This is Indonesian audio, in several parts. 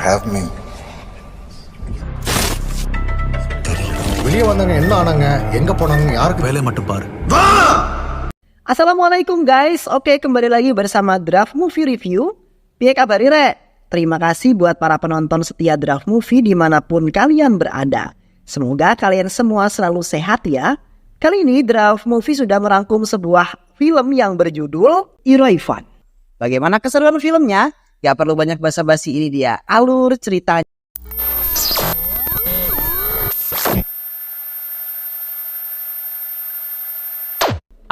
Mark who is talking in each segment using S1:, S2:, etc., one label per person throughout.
S1: have me.
S2: வெளியே வந்தாங்க என்ன ஆனாங்க எங்க போனாங்க யாருக்கு
S3: வேலையை மட்டும் பாரு.
S4: Assalamualaikum guys. Oke, kembali lagi bersama Draft Movie Review. Piye kabar Re? Terima kasih buat para penonton setia Draft Movie dimanapun kalian berada. Semoga kalian semua selalu sehat ya. Kali ini Draft Movie sudah merangkum sebuah film yang berjudul Iraivan. Bagaimana keseruan filmnya? Gak perlu banyak basa-basi, ini dia alur ceritanya.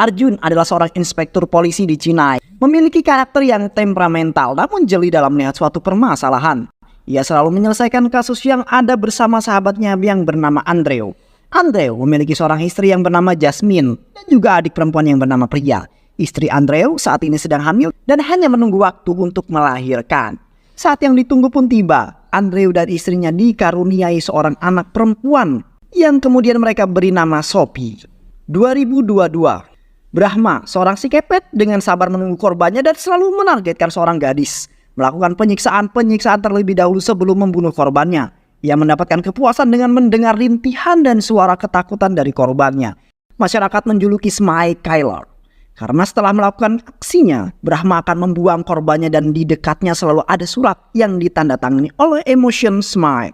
S4: Arjun adalah seorang inspektur polisi di Chennai. Memiliki karakter yang temperamental namun jeli dalam melihat suatu permasalahan. Ia selalu menyelesaikan kasus yang ada bersama sahabatnya yang bernama Andreu. Andreu memiliki seorang istri yang bernama Jasmine dan juga adik perempuan yang bernama Priya. Istri Andreu saat ini sedang hamil dan hanya menunggu waktu untuk melahirkan. Saat yang ditunggu pun tiba. Andreu dan istrinya dikaruniai seorang anak perempuan yang kemudian mereka beri nama Sophie. 2022. Brahma, seorang si kepet dengan sabar menunggu korbannya dan selalu menargetkan seorang gadis. Melakukan penyiksaan terlebih dahulu sebelum membunuh korbannya. Ia mendapatkan kepuasan dengan mendengar rintihan dan suara ketakutan dari korbannya. Masyarakat menjuluki Smile Killer. Karena setelah melakukan aksinya, Brahma akan membuang korbannya dan di dekatnya selalu ada surat yang ditandatangani oleh Emotion Smile.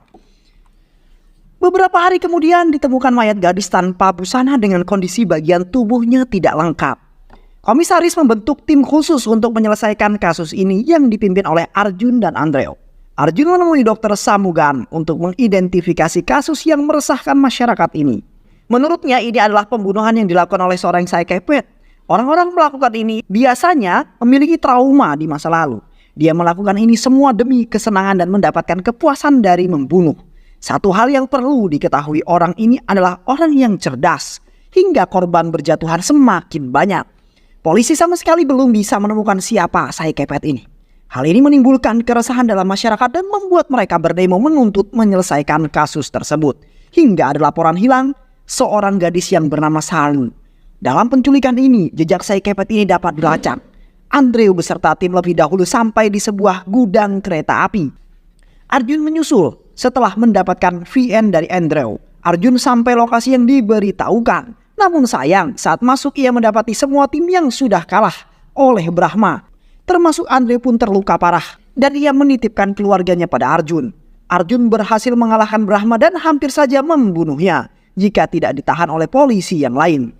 S4: Beberapa hari kemudian ditemukan mayat gadis tanpa busana dengan kondisi bagian tubuhnya tidak lengkap. Komisaris membentuk tim khusus untuk menyelesaikan kasus ini yang dipimpin oleh Arjun dan Andreu. Arjun menemui Dr. Samugan untuk mengidentifikasi kasus yang meresahkan masyarakat ini. Menurutnya ini adalah pembunuhan yang dilakukan oleh seorang psikopat. Orang-orang melakukan ini biasanya memiliki trauma di masa lalu. Dia melakukan ini semua demi kesenangan dan mendapatkan kepuasan dari membunuh. Satu hal yang perlu diketahui orang ini adalah orang yang cerdas, hingga korban berjatuhan semakin banyak. Polisi sama sekali belum bisa menemukan siapa psikopat ini. Hal ini menimbulkan keresahan dalam masyarakat dan membuat mereka berdemo menuntut menyelesaikan kasus tersebut. Hingga ada laporan hilang seorang gadis yang bernama Salu. Dalam penculikan ini, jejak psikopat ini dapat dilacak. Andreu beserta tim lebih dahulu sampai di sebuah gudang kereta api. Arjun menyusul. Setelah mendapatkan VN dari Andreu, Arjun sampai lokasi yang diberitahukan. Namun sayang, saat masuk ia mendapati semua tim yang sudah kalah oleh Brahma. Termasuk Andreu pun terluka parah dan ia menitipkan keluarganya pada Arjun. Arjun berhasil mengalahkan Brahma dan hampir saja membunuhnya jika tidak ditahan oleh polisi yang lain.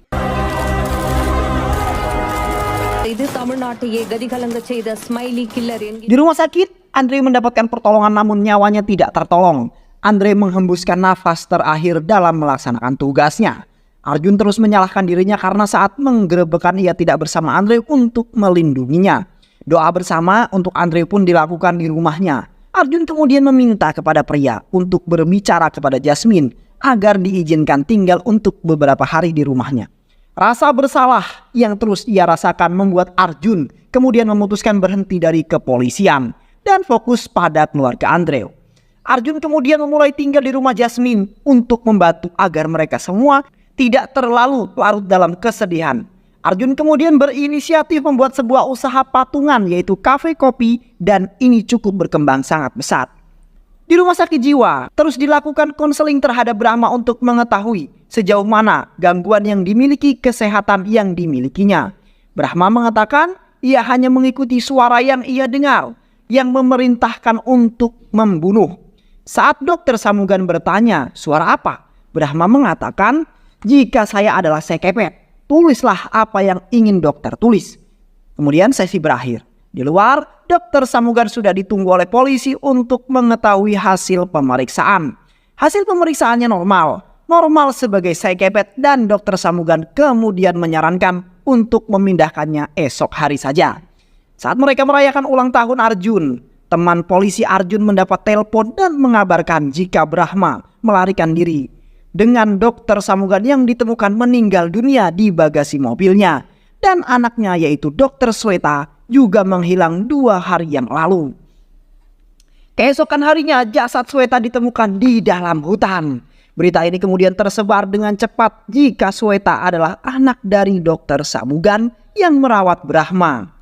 S4: Di rumah sakit, Andreu mendapatkan pertolongan namun nyawanya tidak tertolong. Andreu menghembuskan nafas terakhir dalam melaksanakan tugasnya. Arjun terus menyalahkan dirinya karena saat menggerebekkan ia tidak bersama Andreu untuk melindunginya. Doa bersama untuk Andreu pun dilakukan di rumahnya. Arjun kemudian meminta kepada Priya untuk berbicara kepada Jasmine agar diizinkan tinggal untuk beberapa hari di rumahnya. Rasa bersalah yang terus ia rasakan membuat Arjun kemudian memutuskan berhenti dari kepolisian dan fokus pada keluarga Andreu. Arjun kemudian memulai tinggal di rumah Jasmine untuk membantu agar mereka semua tidak terlalu larut dalam kesedihan. Arjun kemudian berinisiatif membuat sebuah usaha patungan yaitu kafe kopi dan ini cukup berkembang sangat besar. Di rumah sakit jiwa terus dilakukan konseling terhadap Brahma untuk mengetahui sejauh mana gangguan yang dimiliki kesehatan yang dimilikinya. Brahma mengatakan ia hanya mengikuti suara yang ia dengar yang memerintahkan untuk membunuh. Saat Dr. Samugan bertanya, suara apa? Brahma mengatakan, jika saya adalah psikopat, tulislah apa yang ingin dokter tulis. Kemudian sesi berakhir. Di luar, Dr. Samugan sudah ditunggu oleh polisi untuk mengetahui hasil pemeriksaan. Hasil pemeriksaannya normal sebagai psikopat dan Dr. Samugan kemudian menyarankan untuk memindahkannya esok hari saja. Saat mereka merayakan ulang tahun Arjun, teman polisi Arjun mendapat telepon dan mengabarkan jika Brahma melarikan diri dengan Dr. Samugan yang ditemukan meninggal dunia di bagasi mobilnya dan anaknya yaitu Dr. Sweta juga menghilang 2 hari yang lalu. Keesokan harinya jasad Sweta ditemukan di dalam hutan. Berita ini kemudian tersebar dengan cepat jika Sweta adalah anak dari Dr. Samugan yang merawat Brahma.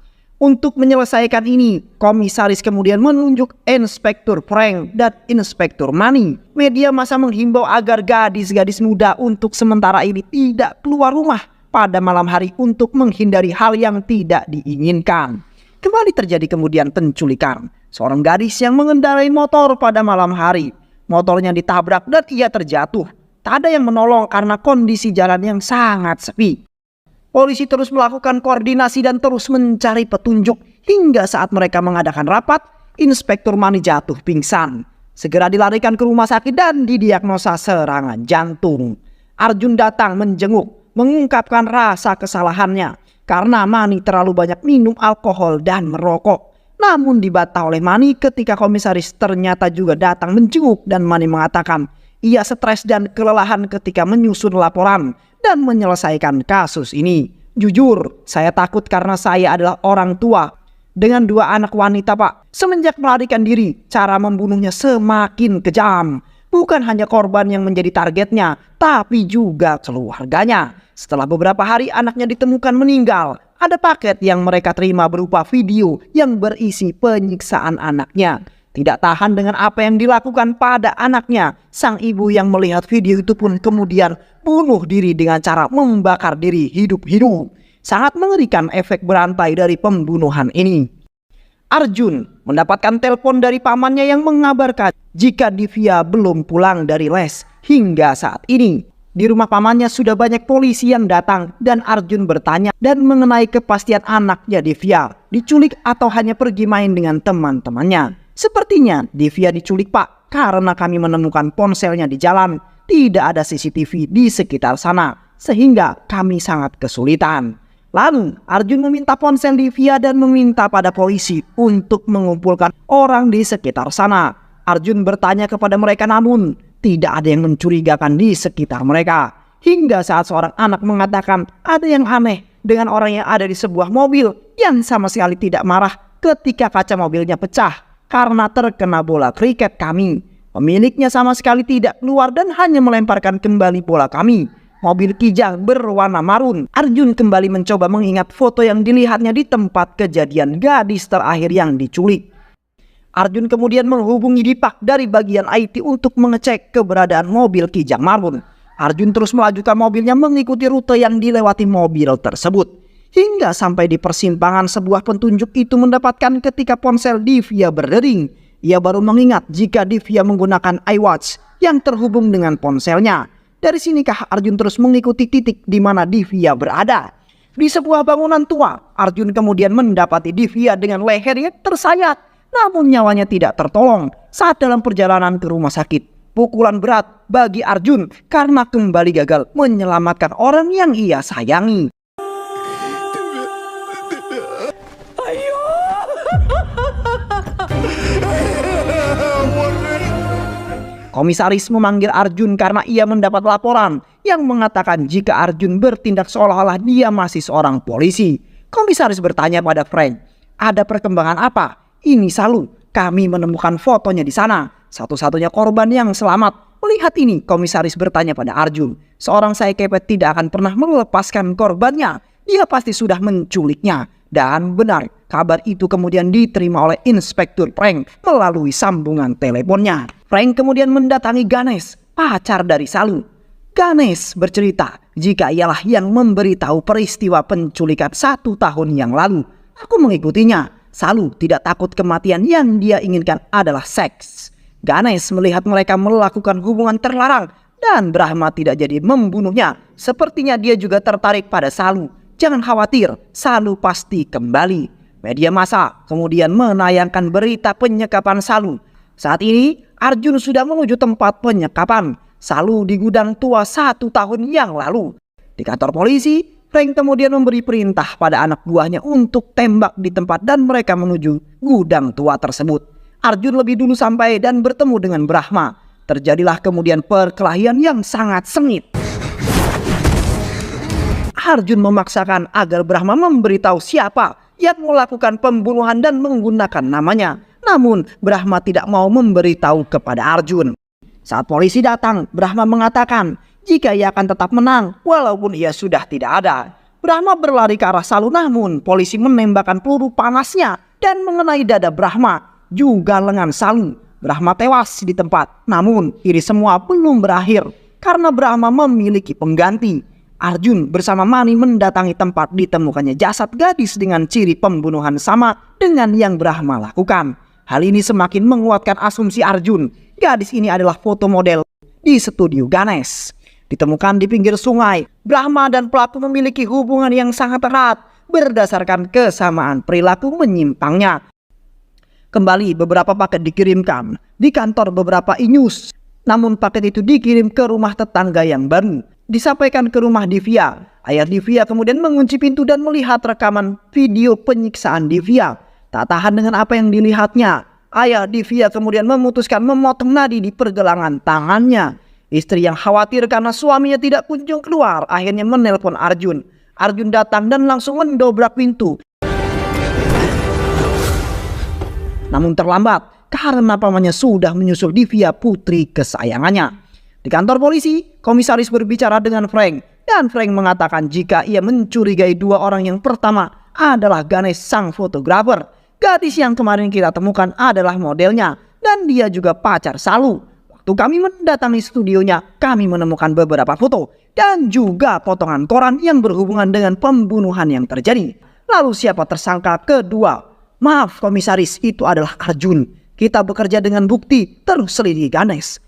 S4: Untuk menyelesaikan ini, komisaris kemudian menunjuk Inspektur Frank dan Inspektur Manny. Media massa menghimbau agar gadis-gadis muda untuk sementara ini tidak keluar rumah pada malam hari untuk menghindari hal yang tidak diinginkan. Kembali terjadi kemudian penculikan. Seorang gadis yang mengendarai motor pada malam hari. Motornya ditabrak dan ia terjatuh. Tak ada yang menolong karena kondisi jalan yang sangat sepi. Polisi terus melakukan koordinasi dan terus mencari petunjuk hingga saat mereka mengadakan rapat, Inspektur Manny jatuh pingsan. Segera dilarikan ke rumah sakit dan didiagnosa serangan jantung. Arjun datang menjenguk, mengungkapkan rasa kesalahannya karena Manny terlalu banyak minum alkohol dan merokok. Namun dibantah oleh Manny ketika komisaris ternyata juga datang menjenguk dan Manny mengatakan ia stres dan kelelahan ketika menyusun laporan dan menyelesaikan kasus ini. Jujur, saya takut karena saya adalah orang tua dengan 2 anak wanita, Pak. Semenjak melarikan diri, cara membunuhnya semakin kejam. Bukan hanya korban yang menjadi targetnya, tapi juga keluarganya. Setelah beberapa hari anaknya ditemukan meninggal, ada paket yang mereka terima berupa video yang berisi penyiksaan anaknya. Tidak tahan dengan apa yang dilakukan pada anaknya, sang ibu yang melihat video itu pun kemudian bunuh diri dengan cara membakar diri hidup-hidup. Sangat mengerikan efek berantai dari pembunuhan ini. Arjun mendapatkan telepon dari pamannya yang mengabarkan jika Divya belum pulang dari les hingga saat ini. Di rumah pamannya sudah banyak polisi yang datang dan Arjun bertanya dan mengenai kepastian anaknya Divya diculik atau hanya pergi main dengan teman-temannya. Sepertinya Divya diculik, Pak, karena kami menemukan ponselnya di jalan. Tidak ada CCTV di sekitar sana, sehingga kami sangat kesulitan. Lalu Arjun meminta ponsel Divya dan meminta pada polisi untuk mengumpulkan orang di sekitar sana. Arjun bertanya kepada mereka namun tidak ada yang mencurigakan di sekitar mereka. Hingga saat seorang anak mengatakan ada yang aneh dengan orang yang ada di sebuah mobil yang sama sekali tidak marah ketika kaca mobilnya pecah karena terkena bola kriket kami. Pemiliknya sama sekali tidak keluar dan hanya melemparkan kembali bola kami. Mobil Kijang berwarna marun. Arjun kembali mencoba mengingat foto yang dilihatnya di tempat kejadian gadis terakhir yang diculik. Arjun kemudian menghubungi Dipak dari bagian IT untuk mengecek keberadaan mobil Kijang marun. Arjun terus melajukan mobilnya mengikuti rute yang dilewati mobil tersebut. Hingga sampai di persimpangan sebuah petunjuk itu mendapatkan ketika ponsel Divya berdering. Ia baru mengingat jika Divya menggunakan iWatch yang terhubung dengan ponselnya. Dari sinikah Arjun terus mengikuti titik di mana Divya berada. Di sebuah bangunan tua, Arjun kemudian mendapati Divya dengan lehernya tersayat. Namun nyawanya tidak tertolong saat dalam perjalanan ke rumah sakit. Pukulan berat bagi Arjun karena kembali gagal menyelamatkan orang yang ia sayangi. Komisaris memanggil Arjun karena ia mendapat laporan yang mengatakan jika Arjun bertindak seolah-olah dia masih seorang polisi. Komisaris bertanya pada Frank, ada perkembangan apa? Ini Salu, kami menemukan fotonya di sana. Satu-satunya korban yang selamat. Melihat ini, komisaris bertanya pada Arjun, seorang saikepet tidak akan pernah melepaskan korbannya. Dia pasti sudah menculiknya. Dan benar, kabar itu kemudian diterima oleh Inspektur Frank melalui sambungan teleponnya. Frank kemudian mendatangi Ganesh, pacar dari Salu. Ganesh bercerita jika ialah yang memberitahu peristiwa penculikan 1 tahun yang lalu. Aku mengikutinya. Salu tidak takut kematian, yang dia inginkan adalah seks. Ganesh melihat mereka melakukan hubungan terlarang dan Brahma tidak jadi membunuhnya. Sepertinya dia juga tertarik pada Salu. Jangan khawatir, Salu pasti kembali. Media massa kemudian menayangkan berita penyekapan Salu. Saat ini Arjun sudah menuju tempat penyekapan. Salu di gudang tua 1 tahun yang lalu. Di kantor polisi, Frank kemudian memberi perintah pada anak buahnya untuk tembak di tempat dan mereka menuju gudang tua tersebut. Arjun lebih dulu sampai dan bertemu dengan Brahma. Terjadilah kemudian perkelahian yang sangat sengit. Arjun memaksakan agar Brahma memberitahu siapa yang melakukan pembunuhan dan menggunakan namanya. Namun Brahma tidak mau memberitahu kepada Arjun. Saat polisi datang, Brahma mengatakan jika ia akan tetap menang walaupun ia sudah tidak ada. Brahma berlari ke arah Salu, namun polisi menembakkan peluru panasnya dan mengenai dada Brahma, juga lengan Salu. Brahma tewas di tempat. Namun ini semua belum berakhir karena Brahma memiliki pengganti. Arjun bersama Mani mendatangi tempat ditemukannya jasad gadis dengan ciri pembunuhan sama dengan yang Brahma lakukan. Hal ini semakin menguatkan asumsi Arjun. Gadis ini adalah foto model di studio Ganesh. Ditemukan di pinggir sungai, Brahma dan pelaku memiliki hubungan yang sangat erat berdasarkan kesamaan perilaku menyimpangnya. Kembali beberapa paket dikirimkan di kantor beberapa e-news. Namun paket itu dikirim ke rumah tetangga yang baru. Disampaikan ke rumah Divya. Ayah Divya kemudian mengunci pintu dan melihat rekaman video penyiksaan Divya. Tak tahan dengan apa yang dilihatnya, ayah Divya kemudian memutuskan memotong nadi di pergelangan tangannya. Istri yang khawatir karena suaminya tidak kunjung keluar akhirnya menelpon Arjun. Arjun datang dan langsung mendobrak pintu. Namun terlambat karena pamannya sudah menyusul Divya, putri kesayangannya. Di kantor polisi, komisaris berbicara dengan Frank. Dan Frank mengatakan jika ia mencurigai dua orang. Yang pertama adalah Ganesh, sang fotografer. Gadis yang kemarin kita temukan adalah modelnya. Dan dia juga pacar Salu. Waktu kami mendatangi studionya, kami menemukan beberapa foto dan juga potongan koran yang berhubungan dengan pembunuhan yang terjadi. Lalu siapa tersangka kedua? Maaf komisaris, itu adalah Arjun. Kita bekerja dengan bukti, terus selidiki Ganesh.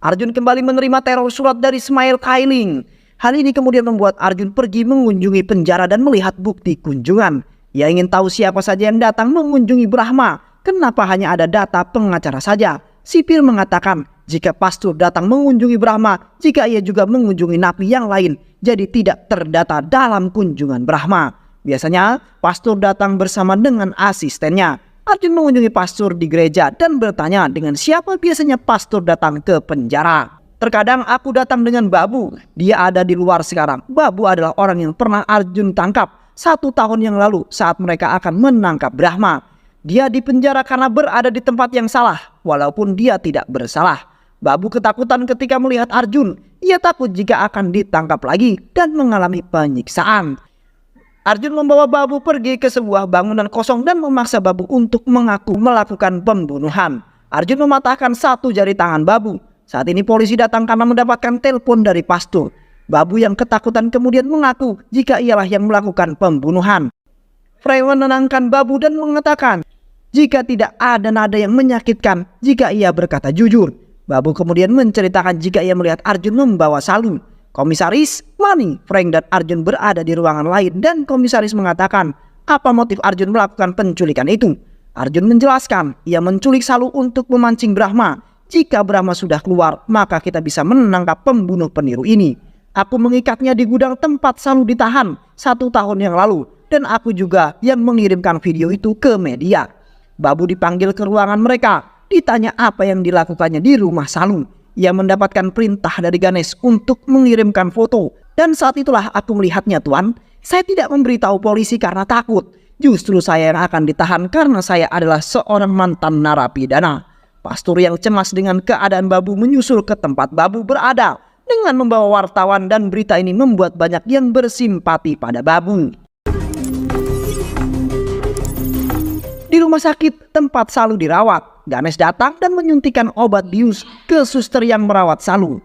S4: Arjun kembali menerima teror surat dari Smile Kailing. Hal ini kemudian membuat Arjun pergi mengunjungi penjara dan melihat bukti kunjungan. Ia ingin tahu siapa saja yang datang mengunjungi Brahma. Kenapa hanya ada data pengacara saja? Sipir mengatakan jika pastor datang mengunjungi Brahma, jika ia juga mengunjungi napi yang lain, jadi tidak terdata dalam kunjungan Brahma. Biasanya pastor datang bersama dengan asistennya. Arjun mengunjungi pastor di gereja dan bertanya dengan siapa biasanya pastor datang ke penjara. Terkadang aku datang dengan Babu, dia ada di luar sekarang. Babu adalah orang yang pernah Arjun tangkap 1 tahun yang lalu saat mereka akan menangkap Brahma. Dia di penjara karena berada di tempat yang salah, walaupun dia tidak bersalah. Babu ketakutan ketika melihat Arjun. Ia takut jika akan ditangkap lagi dan mengalami penyiksaan. Arjun membawa Babu pergi ke sebuah bangunan kosong dan memaksa Babu untuk mengaku melakukan pembunuhan. Arjun mematahkan 1 jari tangan Babu. Saat ini polisi datang karena mendapatkan telepon dari pastor. Babu yang ketakutan kemudian mengaku jika ialah yang melakukan pembunuhan. Frey menenangkan Babu dan mengatakan jika tidak ada nada yang menyakitkan jika ia berkata jujur. Babu kemudian menceritakan jika ia melihat Arjun membawa Salu. Komisaris, Mani, Frank dan Arjun berada di ruangan lain dan komisaris mengatakan apa motif Arjun melakukan penculikan itu. Arjun menjelaskan ia menculik Salu untuk memancing Brahma. Jika Brahma sudah keluar maka kita bisa menangkap pembunuh peniru ini. Aku mengikatnya di gudang tempat Salu ditahan 1 tahun yang lalu dan aku juga yang mengirimkan video itu ke media. Babu dipanggil ke ruangan mereka. Ditanya apa yang dilakukannya di rumah Salu. Ia mendapatkan perintah dari Ganesh untuk mengirimkan foto. Dan saat itulah aku melihatnya tuan. Saya tidak memberitahu polisi karena takut. Justru saya yang akan ditahan karena saya adalah seorang mantan narapidana. Pastor yang cemas dengan keadaan Babu menyusul ke tempat Babu berada. Dengan membawa wartawan dan berita ini membuat banyak yang bersimpati pada Babu. Di rumah sakit tempat Salu dirawat, Ganesh datang dan menyuntikkan obat bius ke suster yang merawat Salu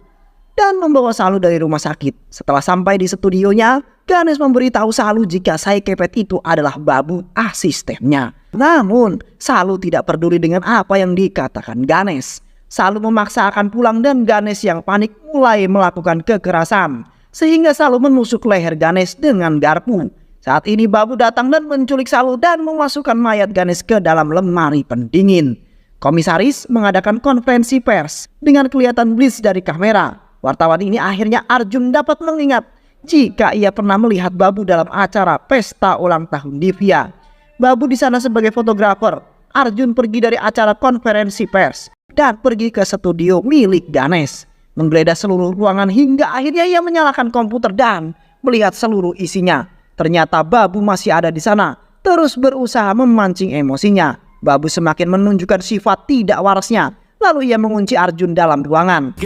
S4: dan membawa Salu dari rumah sakit. Setelah sampai di studionya, Ganesh memberitahu Salu jika Sai Kepet itu adalah Babu, asistennya. Namun Salu tidak peduli dengan apa yang dikatakan Ganesh. Salu memaksa akan pulang dan Ganesh yang panik mulai melakukan kekerasan sehingga Salu menusuk leher Ganesh dengan garpu. Saat ini Babu datang dan menculik Salu dan memasukkan mayat Ganesh ke dalam lemari pendingin. Komisaris mengadakan konferensi pers dengan kelihatan blitz dari kamera. Wartawan ini akhirnya Arjun dapat mengingat jika ia pernah melihat Babu dalam acara pesta ulang tahun Divya. Babu di sana sebagai fotografer. Arjun pergi dari acara konferensi pers dan pergi ke studio milik Ganesh. Menggeledah seluruh ruangan hingga akhirnya ia menyalakan komputer dan melihat seluruh isinya. Ternyata Babu masih ada di sana, terus berusaha memancing emosinya. Babu semakin menunjukkan sifat tidak warasnya. Lalu ia mengunci Arjun dalam ruangan.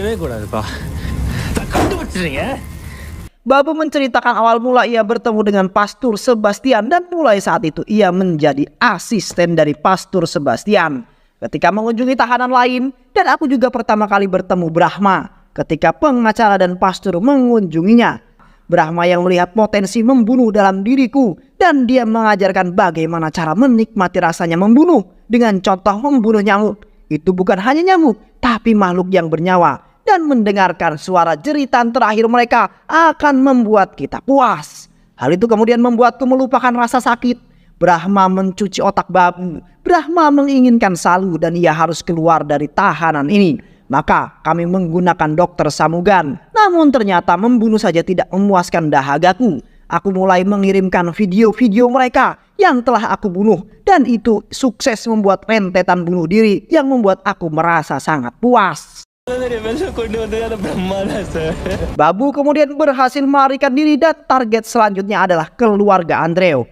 S4: Babu menceritakan awal mula ia bertemu dengan Pastur Sebastian dan mulai saat itu ia menjadi asisten dari Pastur Sebastian ketika mengunjungi tahanan lain, dan aku juga pertama kali bertemu Brahma ketika pengacara dan pastur mengunjunginya. Brahma yang melihat potensi membunuh dalam diriku dan dia mengajarkan bagaimana cara menikmati rasanya membunuh dengan contoh membunuh nyamuk. Itu bukan hanya nyamuk, tapi makhluk yang bernyawa, dan mendengarkan suara jeritan terakhir mereka akan membuat kita puas. Hal itu kemudian membuatku melupakan rasa sakit. Brahma mencuci otak Babu. Brahma menginginkan Salu dan ia harus keluar dari tahanan ini. Maka kami menggunakan dokter Samugan. Namun ternyata membunuh saja tidak memuaskan dahagaku. Aku mulai mengirimkan video-video mereka yang telah aku bunuh, dan itu sukses membuat rentetan bunuh diri yang membuat aku merasa sangat puas. Babu kemudian berhasil melarikan diri dan target selanjutnya adalah keluarga Andreo.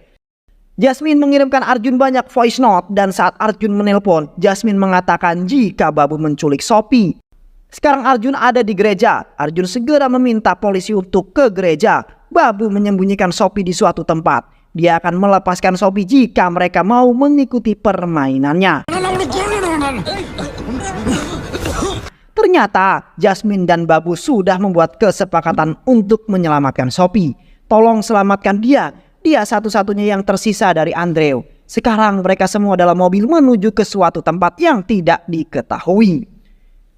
S4: Jasmine mengirimkan Arjun banyak voice note, dan saat Arjun menelpon, Jasmine mengatakan jika Babu menculik Sophie. Sekarang Arjun ada di gereja. Arjun segera meminta polisi untuk ke gereja. Babu menyembunyikan Sophie di suatu tempat. Dia akan melepaskan Sophie jika mereka mau mengikuti permainannya. Ternyata Jasmine dan Babu sudah membuat kesepakatan untuk menyelamatkan Sophie. Tolong selamatkan dia. Dia satu-satunya yang tersisa dari Andreo. Sekarang mereka semua dalam mobil menuju ke suatu tempat yang tidak diketahui.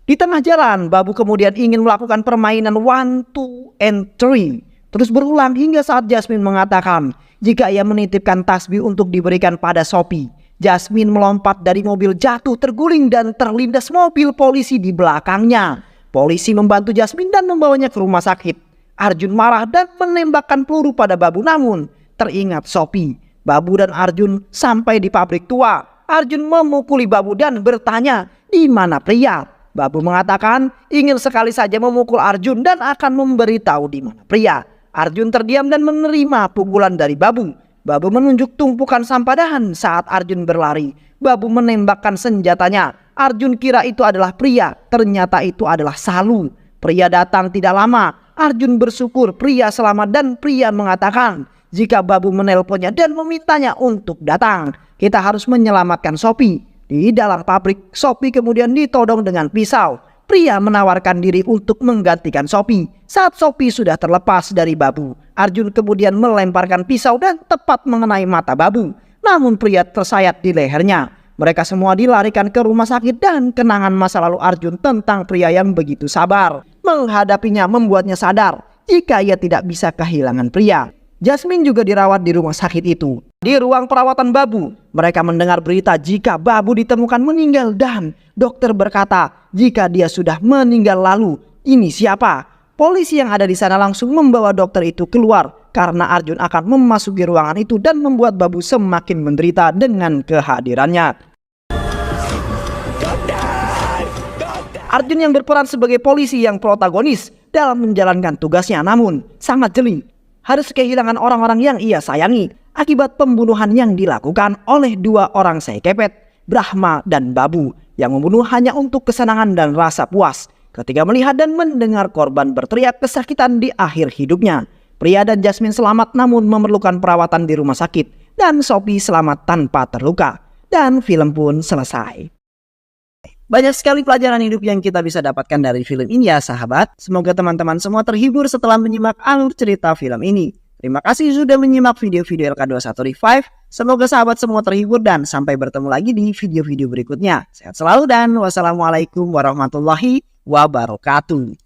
S4: Di tengah jalan, Babu kemudian ingin melakukan permainan 1, 2, and 3. Terus berulang hingga saat Jasmine mengatakan jika ia menitipkan tasbih untuk diberikan pada Sophie. Jasmine melompat dari mobil, jatuh terguling dan terlindas mobil polisi di belakangnya. Polisi membantu Jasmine dan membawanya ke rumah sakit. Arjun marah dan menembakkan peluru pada Babu, namun teringat Sophie. Babu dan Arjun sampai di pabrik tua. Arjun memukuli Babu dan bertanya, di mana pria? Babu mengatakan ingin sekali saja memukul Arjun dan akan memberitahu di mana pria. Arjun terdiam dan menerima pukulan dari Babu. Babu menunjuk tumpukan sampadahan saat Arjun berlari. Babu menembakkan senjatanya. Arjun kira itu adalah pria, ternyata itu adalah Salu. Pria datang tidak lama. Arjun bersyukur pria selamat dan pria mengatakan jika Babu menelponnya dan memintanya untuk datang, kita harus menyelamatkan Sophie. Di dalam pabrik, Sophie kemudian ditodong dengan pisau. Pria menawarkan diri untuk menggantikan Sophie. Saat Sophie sudah terlepas dari Babu, Arjun kemudian melemparkan pisau dan tepat mengenai mata Babu. Namun pria tersayat di lehernya. Mereka semua dilarikan ke rumah sakit, dan kenangan masa lalu Arjun tentang pria yang begitu sabar menghadapinya membuatnya sadar jika ia tidak bisa kehilangan pria. Jasmine juga dirawat di rumah sakit itu. Di ruang perawatan Babu, mereka mendengar berita jika Babu ditemukan meninggal dan dokter berkata jika dia sudah meninggal lalu. Ini siapa? Polisi yang ada di sana langsung membawa dokter itu keluar karena Arjun akan memasuki ruangan itu dan membuat Babu semakin menderita dengan kehadirannya. Arjun yang berperan sebagai polisi yang protagonis dalam menjalankan tugasnya, namun sangat jeli. Harus kehilangan orang-orang yang ia sayangi akibat pembunuhan yang dilakukan oleh dua orang sekepet, Brahma dan Babu, yang membunuh hanya untuk kesenangan dan rasa puas ketika melihat dan mendengar korban berteriak kesakitan di akhir hidupnya. Pria dan Jasmine selamat namun memerlukan perawatan di rumah sakit, dan Sophie selamat tanpa terluka. Dan film pun selesai. Banyak sekali pelajaran hidup yang kita bisa dapatkan dari film ini ya sahabat. Semoga teman-teman semua terhibur setelah menyimak alur cerita film ini. Terima kasih sudah menyimak video-video LK21 Revive. Semoga sahabat semua terhibur dan sampai bertemu lagi di video-video berikutnya. Sehat selalu dan wassalamualaikum warahmatullahi wabarakatuh.